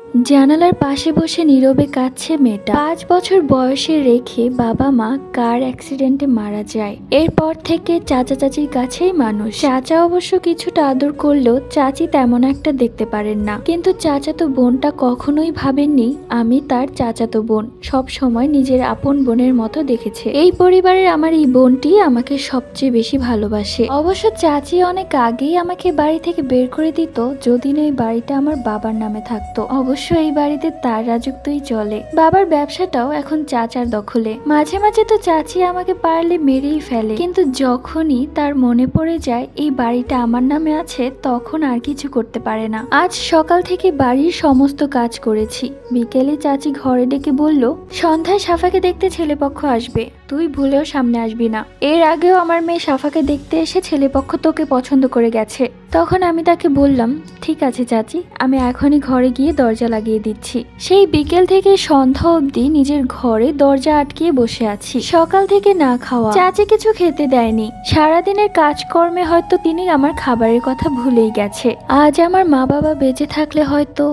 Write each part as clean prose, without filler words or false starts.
জানালার পাশে বসে নীরবে কাঁদছে মেয়েটা। 5 বছর বয়সে রেখে বাবা মা কার অ্যাক্সিডেন্টে মারা যায়। এরপর থেকে চাচা চাচির কাছেই মানুষ। চাচা অবশ্য কিছুটা আদর করলেও চাচি তেমন একটা দেখতে পারেন না। কিন্তু চাচাতো বোনটা কখনোই ভাবেননি আমি তার চাচাতো বোন, সব সময় নিজের আপন বোনের মতো দেখেছে। এই পরিবারের আমার এই বোনটি আমাকে সবচেয়ে বেশি ভালোবাসে। অবশ্য চাচি অনেক আগেই আমাকে বাড়ি থেকে বের করে দিত যদি না এই বাড়িটা আমার বাবার নামে থাকতো। অবশ্য এই বাড়িতে তার রাজত্বই চলে। বাবার ব্যবসাটাও এখন চাচার দখলে। মাঝে মাঝে তো চাচি আমাকে পারলে মেরেই ফেলে, কিন্তু যখনই তার মনে পড়ে যায় এই বাড়িটা আমার নামে আছে তখন আর কিছু করতে পারে না। আজ সকাল থেকে বাড়ির সমস্ত কাজ করেছি। বিকেলে চাচি ঘরে ডেকে বলল, সন্ধ্যায় সাফাকে দেখতে ছেলেপক্ষ আসবে, তুই ভুলেও সামনে আসবি না। এর আগেও আমার মেয়ে সাফাকে দেখতে এসে ছেলেপক্ষ তোকে পছন্দ করে গেছে। তখন আমি তাকে বললাম, ঠিক আছে চাচি, আমি এখনই ঘরে গিয়ে দরজা লাগিয়ে দিচ্ছি। সেই বিকেল থেকে সন্ধ্যা অবধি নিজের ঘরে দরজা আটকিয়ে বসে আছি। সকাল থেকে না খাওয়া, চাচি কিছু খেতে দেয়নি। সারাদিনের কাজকর্মে হয়তো তিনি আমার খাবারের কথা ভুলেই গেছে। আজ আমার মা বাবা বেঁচে থাকলে হয়তো।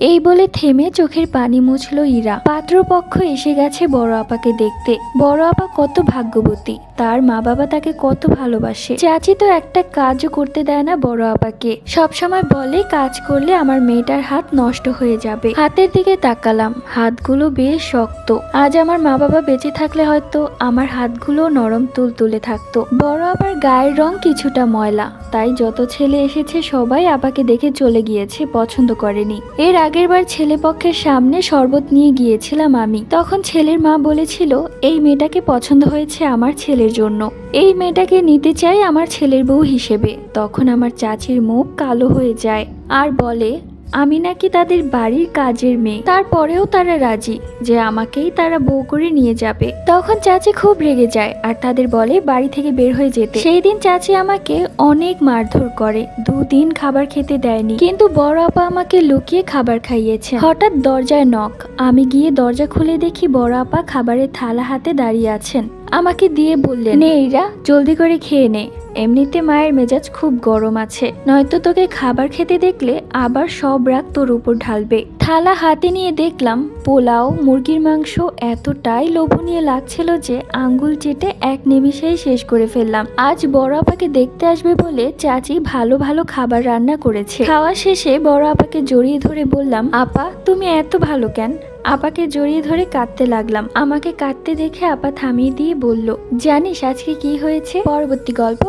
এই বলে থেমে চোখের পানি মুছল ইরা। পাত্রপক্ষ এসে গেছে বড় আপাকে দেখতে। বড় আপা কত ভাগ্যবতী, তার মা বাবা তাকে কত ভালোবাসে। চাচি তো একটা কাজও করতে দেয় না বড় আপাকে। সবসময় বলে কাজ করলে আমার মেয়েটার হাত নষ্ট হয়ে যাবে। হাতের দিকে তাকালাম, হাতগুলো বেশ শক্ত। আজ আমার মা বাবা বেঁচে থাকলে হয়তো আমার হাতগুলো নরম তুলতুলে থাকতো। বড় আপার গায়ের রং কিছুটা ময়লা, তাই যত ছেলে এসেছে সবাই আপাকে দেখে চলে গিয়েছে, পছন্দ করেনি। এর আগের বার ছেলে পক্ষের সামনে শরবত নিয়ে গিয়েছিলাম আমি, তখন ছেলের মা বলেছিল এই মেয়েটাকে পছন্দ হয়েছে আমার ছেলের জন্য, এই মেয়েটাকে নিতে চাই আমার ছেলের বউ হিসেবে। তখন আমার চাচির মুখ কালো হয়ে যায় আর বলে আমি নাকি তাদের বাড়ির কাজের মেয়ে, তারপরেও তারা রাজি যে আমাকেই তারা বউ করে নিয়ে যাবে। তখন চাচি খুব রেগে যায় আর তাদের বলে বাড়ি থেকে বের হয়ে যেতে। সেই দিন চাচি আমাকে অনেক মারধর করে, 2 দিন খাবার খেতে দেয়নি। কিন্তু বড় আপা আমাকে লুকিয়ে খাবার খাইয়েছে। হঠাৎ দরজায় নক, আমি গিয়ে দরজা খুলে দেখি বড় আপা খাবারের থালা হাতে দাঁড়িয়ে আছেন। আমাকে দিয়ে বললেন, নে ইরা, জলদি করে খেয়ে নে, এমনিতে মায়ের মেজাজ খুব গরম আছে, নয়তো তোকে খাবার খেতে দেখলে আবার সব রাগ তোর উপর ঢালবে। থালা হাতে নিয়ে দেখলাম পোলাও, মুরগির মাংস এতটাই লোভনীয় লাগছিল যে আঙ্গুল চেটে এক নিমিষেই শেষ করে ফেললাম। আজ বড় আপাকে দেখতে আসবে বলে চাচি ভালো ভালো খাবার রান্না করেছে। খাওয়া শেষে বড় আপাকে জড়িয়ে ধরে বললাম, আপা তুমি এত ভালো কেন? আপাকে জড়িয়ে ধরে কাঁদতে লাগলাম। আমাকে কাঁদতে দেখে আপা থামিয়ে দিয়ে বলল, জানিস আজকে কি হয়েছে? পরবর্তী গল্প।